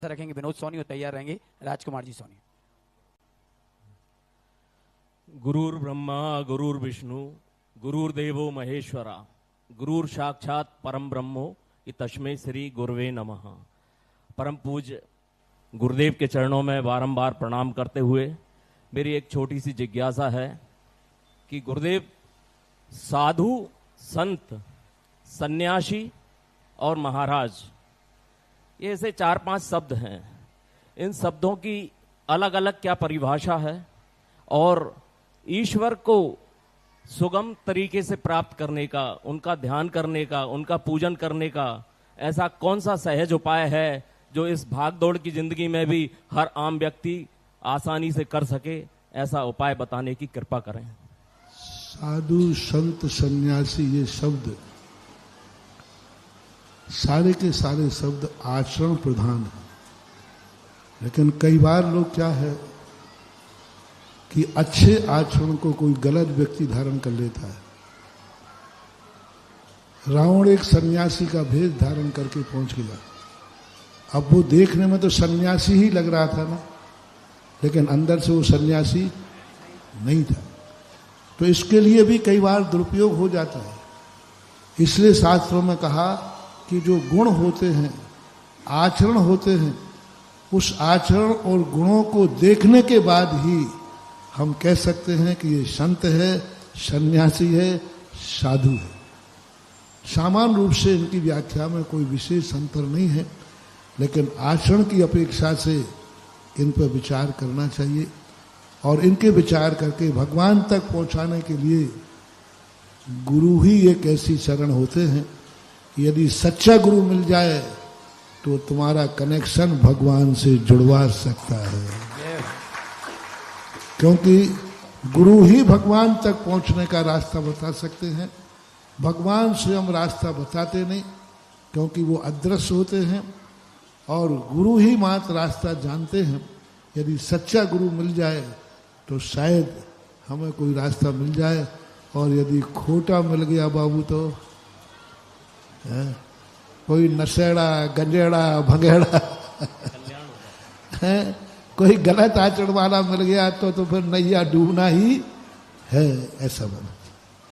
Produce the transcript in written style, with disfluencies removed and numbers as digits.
रखेंगे विनोद सोनी और तैयार रहेंगे राजकुमार जी सोनी। गुरुर् ब्रह्मा गुरुर्विष्णु गुरुर्देवो महेश्वरा गुरुर साक्षात परम ब्रह्मो तस्मै श्री गुरुवे नमः। परम पूज्य गुरुदेव के चरणों में बारंबार प्रणाम करते हुए मेरी एक छोटी सी जिज्ञासा है कि गुरुदेव साधु, संत, सन्यासी और महाराज, ये ऐसे 4-5 शब्द हैं। इन शब्दों की अलग अलग क्या परिभाषा है और ईश्वर को सुगम तरीके से प्राप्त करने का, उनका ध्यान करने का, उनका पूजन करने का ऐसा कौन सा सहज उपाय है जो इस भागदौड़ की जिंदगी में भी हर आम व्यक्ति आसानी से कर सके? ऐसा उपाय बताने की कृपा करें। साधु, संत, सन्यासी, ये शब्द सारे के सारे शब्द आचरण प्रधान है। लेकिन कई बार लोग क्या है कि अच्छे आचरण को कोई गलत व्यक्ति धारण कर लेता है। रावण एक सन्यासी का भेष धारण करके पहुंच गया। अब वो देखने में तो सन्यासी ही लग रहा था ना, लेकिन अंदर से वो सन्यासी नहीं था। तो इसके लिए भी कई बार दुरुपयोग हो जाता है। इसलिए शास्त्रों में कहा कि जो गुण होते हैं, आचरण होते हैं, उस आचरण और गुणों को देखने के बाद ही हम कह सकते हैं कि ये संत है, सन्यासी है, साधु है। सामान्य रूप से इनकी व्याख्या में कोई विशेष अंतर नहीं है, लेकिन आचरण की अपेक्षा से इन पर विचार करना चाहिए और इनके विचार करके भगवान तक पहुंचाने के लिए गुरु ही एक ऐसी शरण होते हैं कि यदि सच्चा गुरु मिल जाए तो तुम्हारा कनेक्शन भगवान से जुड़वा सकता है। क्योंकि गुरु ही भगवान तक पहुंचने का रास्ता बता सकते हैं। भगवान स्वयं रास्ता बताते नहीं, क्योंकि वो अदृश्य होते हैं और गुरु ही मात्र रास्ता जानते हैं। यदि सच्चा गुरु मिल जाए तो शायद हमें कोई रास्ता मिल जाए, और यदि खोटा मिल गया बाबू तो कोई नशेड़ा, गंजेड़ा, भंगेड़ा है, कोई गलत आचरण वाला मिल गया तो फिर नैया डूबना ही है। ऐसा बना।